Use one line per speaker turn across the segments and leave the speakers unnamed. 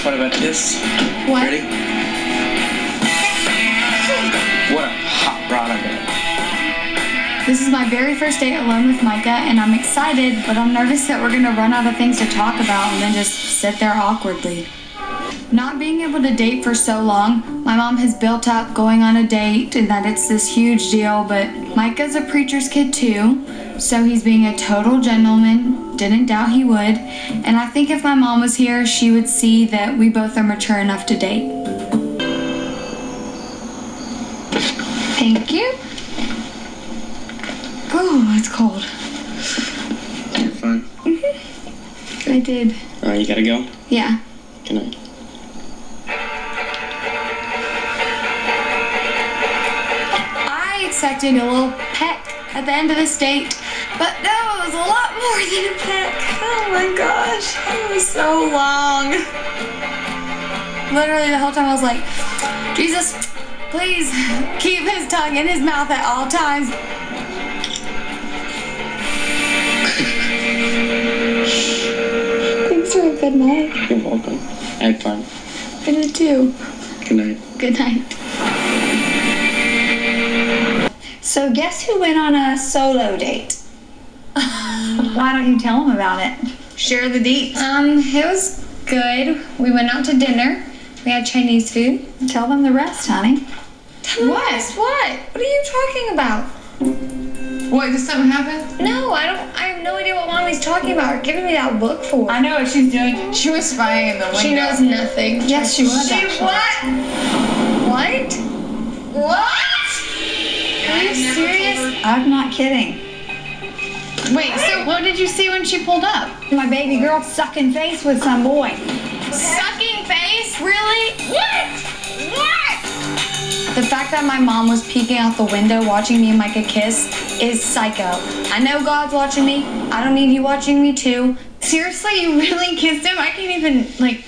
part about this?
What?
Ready? What a hot rod I got.
This is my very first date alone with Micah, and I'm excited, but I'm nervous that we're gonna run out of things to talk about and then just sit there awkwardly. Not being able to date for so long, my mom has built up going on a date and that it's this huge deal, but Micah's a preacher's kid too, so he's being a total gentleman, didn't doubt he would, and I think if my mom was here, she would see that we both are mature enough to date. Thank you. Oh, it's cold.
You're fine?
I did.
Alright, you gotta go?
Yeah.
Good night.
I expected a little peck at the end of this date, but no, it was a lot more than a peck. Oh my gosh, it was so long. Literally the whole time I was like, Jesus, please keep his tongue in his mouth at all times. Thanks for a good night.
You're welcome. I had fun.
I did too.
Good night.
Good night.
So guess who went on a solo date? Why don't you tell them about it? Share the deets.
It was good. We went out to dinner. We had Chinese food.
Tell them the rest, honey.
What? What are you talking about?
What, did something happen?
No, I have no idea what Mommy's talking about. Or giving me that look for.
I know what she's doing. She was spying in the window.
She knows nothing.
Yes, she was.
She
actually.
what?
What? Are you serious?
I'm not kidding.
Wait, so what did you see when she pulled up?
My baby girl sucking face with some boy.
Sucking face? Really? What? The fact that my mom was peeking out the window watching me and Micah kiss is psycho. I know God's watching me. I don't need you watching me too.
Seriously, you really kissed him? I can't even,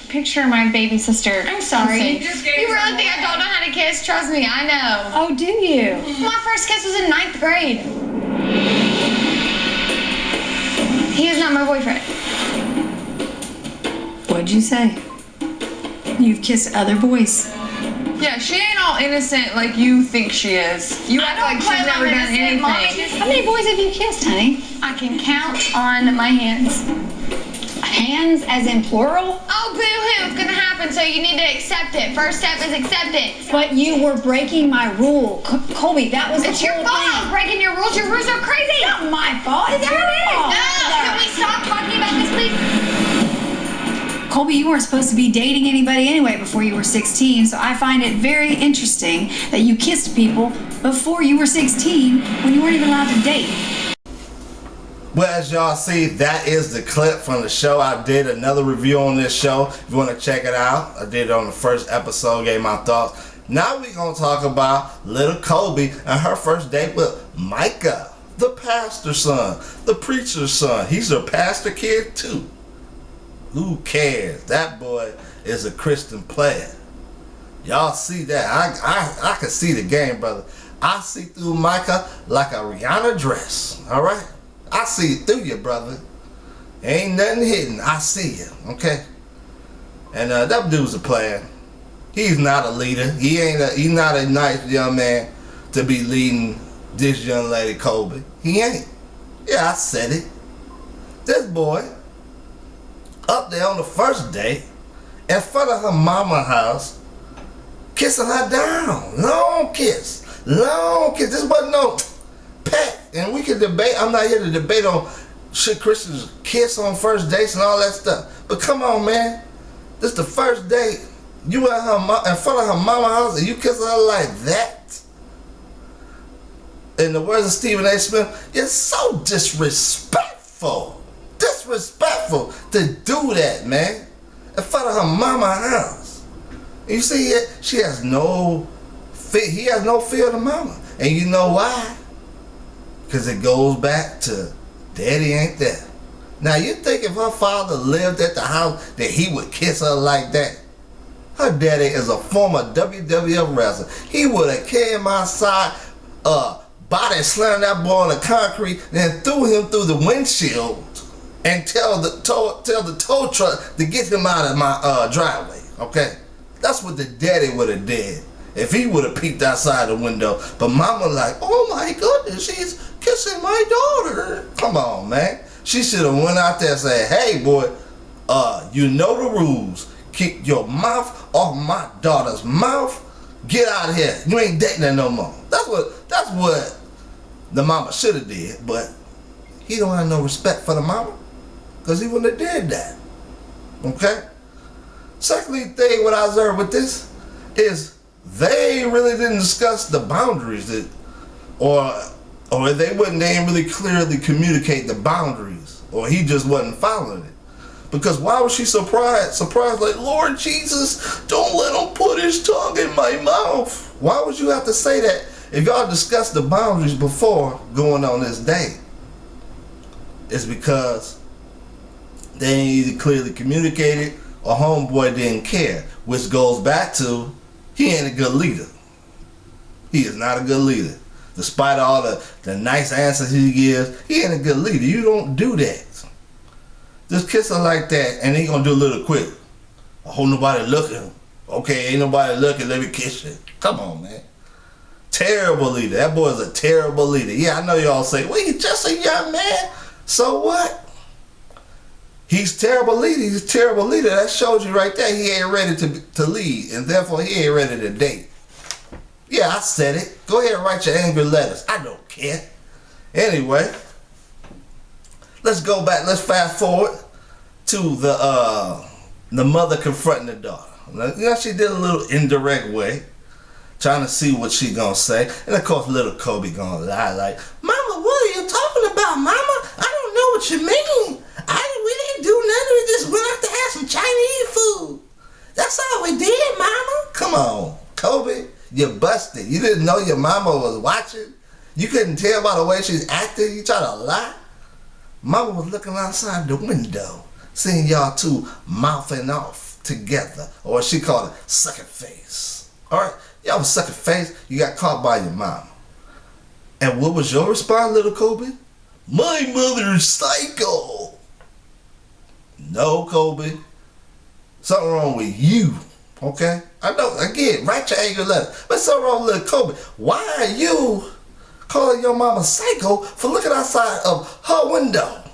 picture my baby sister.
I'm sorry.
kissing.
You really think I don't know how to kiss? Trust me, I know.
Oh, do you?
My first kiss was in 9th grade. He is not my boyfriend.
What'd you say? You've kissed other boys.
Yeah, she ain't all innocent like you think she is. You act like she's never done anything.
How many boys have you kissed, honey?
I can count on my hands.
Hands as in plural?
Oh, boo-hoo, it's gonna happen, so you need to accept it. First step is acceptance.
But you were breaking my rule. Colby, that was
It's
the
your
whole
fault.
thing.
Breaking your rules. Your rules are crazy.
It's not my fault. It's your fault.
No, can we stop talking about this, please?
Colby, you weren't supposed to be dating anybody anyway before you were 16, so I find it very interesting that you kissed people before you were 16 when you weren't even allowed to date.
Well, as y'all see, that is the clip from the show. I did another review on this show. If you want to check it out, I did it on the first episode, gave my thoughts. Now we're going to talk about little Kolby and her first date with Micah, the pastor's son, the preacher's son. He's a pastor kid too. Who cares? That boy is a Christian player. Y'all see that? I can see the game, brother. I see through Micah like a Rihanna dress. All right? I see it through you, brother. Ain't nothing hidden. I see you, okay? And that dude's a player. He's not a leader. He's not a nice young man to be leading this young lady, Kolby. He ain't. Yeah, I said it. This boy, up there on the first date, in front of her mama's house, kissing her down. Long kiss. Long kiss. This wasn't no pet. And we can debate. I'm not here to debate on should Christians kiss on first dates and all that stuff. But come on, man. This is the first date. You at her in front of her mama's house and you kiss her like that? In the words of Stephen A. Smith, you're so disrespectful. Disrespectful to do that, man. In front of her mama's house. You see it? She has no fear. He has no fear of the mama. And you know why? Because it goes back to daddy ain't there. Now you think if her father lived at the house that he would kiss her like that? Her daddy is a former WWF wrestler. He would have came outside, body slammed that boy on the concrete, then threw him through the windshield and tell the tow truck to get him out of my driveway. Okay? That's what the daddy would have did if he would have peeked outside the window. But mama like, oh my goodness, she's kissing my daughter. Come on, man. She should have went out there and said, hey, boy, you know the rules. Keep your mouth off my daughter's mouth. Get out of here. You ain't dating her no more. That's what the mama should have did. But he don't have no respect for the mama because he wouldn't have did that. Okay? Secondly, thing what I observed with this is they really didn't discuss the boundaries that, or they didn't really clearly communicate the boundaries, or he just wasn't following it. Because why was she surprised like, Lord Jesus, don't let him put his tongue in my mouth? Why would you have to say that if y'all discussed the boundaries before going on this date? It's because they ain't either clearly communicated or homeboy didn't care, which goes back to he ain't a good leader. He is not a good leader. Despite all the nice answers he gives, he ain't a good leader. You don't do that. Just kiss her like that and he gonna do a little quick. I hope nobody looking. Okay, ain't nobody looking, let me kiss you. Come on, man. Terrible leader. That boy's a terrible leader. Yeah, I know y'all say, well, he's just a young man. So what? He's terrible leader. He's a terrible leader. That shows you right there he ain't ready to lead, and therefore he ain't ready to date. Yeah, I said it. Go ahead and write your angry letters. I don't care. Anyway, let's go back. Let's fast forward to the mother confronting the daughter. Now she did a little indirect way, trying to see what she gonna say, and of course little Kolby gonna lie like, "Mama, what are you talking about, Mama? I don't know what you mean. We didn't do nothing. We just went out to have some Chinese food. That's all we did, Mama." Come on, Kolby, you busted. You didn't know your mama was watching. You couldn't tell by the way she's acting. You try to lie. Mama was looking outside the window, seeing y'all two mouthing off together, or she called it sucking face. All right, y'all was sucking face. You got caught by your mama. And what was your response, little Kolby? My mother's psycho. No, Kolby. Something wrong with you. Okay? I know, again, write your angry letter. But something wrong with little Kolby. Why are you calling your mama psycho for looking outside of her window?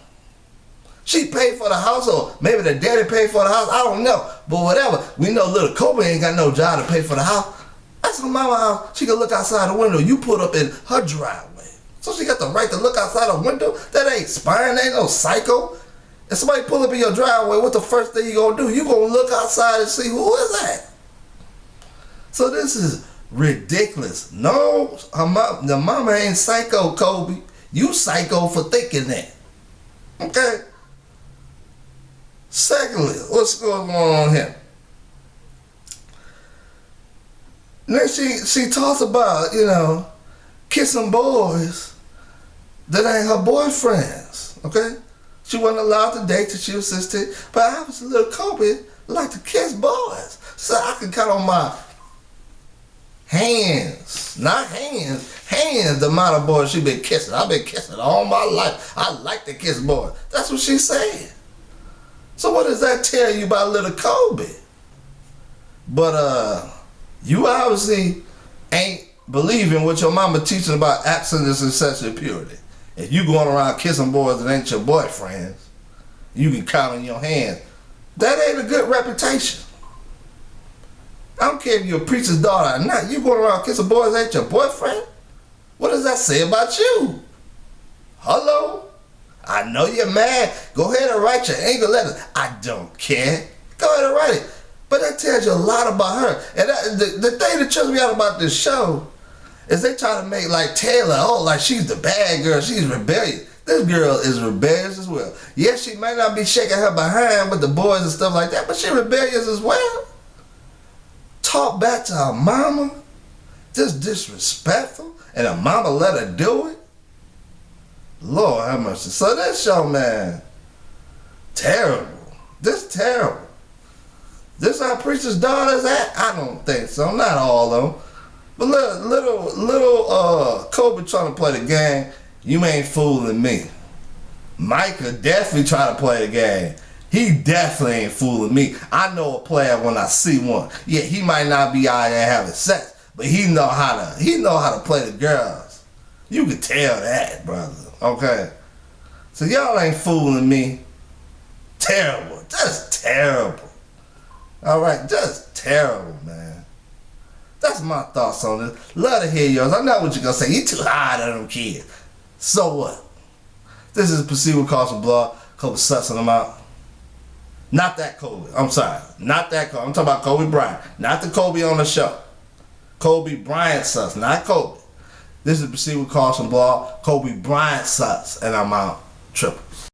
She paid for the house, or maybe the daddy paid for the house. I don't know. But whatever. We know little Kolby ain't got no job to pay for the house. That's her mama's house. She can look outside the window. You put up in her driveway. So she got the right to look outside the window? That ain't spying. That ain't no psycho. If somebody pull up in your driveway, what the first thing you gonna do? You gonna look outside and see who is that? So this is ridiculous. No, the mama ain't psycho, Kolby. You psycho for thinking that. Okay? Secondly, what's going on here? Then she talks about, kissing boys that ain't her boyfriends. Okay? She wasn't allowed to date till she was 16. But obviously little Kolby like to kiss boys. So I can count on my hands, not hands, the amount of boys she been kissing. I've been kissing all my life. I like to kiss boys. That's what she's saying. So what does that tell you about little Kolby? But you obviously ain't believing what your mama teaching about abstinence and sexual purity. If you going around kissing boys that ain't your boyfriends, you can count on your hands. That ain't a good reputation. I don't care if you're a preacher's daughter or not. You going around kissing boys that ain't your boyfriend? What does that say about you? Hello? I know you're mad. Go ahead and write your anger letters. I don't care. Go ahead and write it. But that tells you a lot about her. And the thing that trips me out about this show is they try to make like Taylor, like she's the bad girl, she's rebellious. This girl is rebellious as well. Yes, she might not be shaking her behind with the boys and stuff like that, but she rebellious as well. Talk back to her mama, just disrespectful, and her mama let her do it. Lord have mercy. So this show, man, terrible. This terrible. This how preacher's daughters act? I don't think so. Not all of them. But little Kolby trying to play the game. You ain't fooling me. Micah definitely trying to play the game. He definitely ain't fooling me. I know a player when I see one. Yeah, he might not be out there having sex, but he know how to play the girls. You can tell that, brother. Okay. So y'all ain't fooling me. Terrible. Just terrible. Alright, just terrible, man. That's my thoughts on this. Love to hear yours. I know what you're gonna say. You too hard on them kids. So what? This is Proceed with Caution Blog. Kolby sussing them out. Not that Kolby. I'm sorry. Not that Kolby. I'm talking about Kolby Bryant. Not the Kolby on the show. Kolby Bryant sus, not Kolby. This is Proceed with Caution Blog. Kolby Bryant sus. And I'm out. Triples.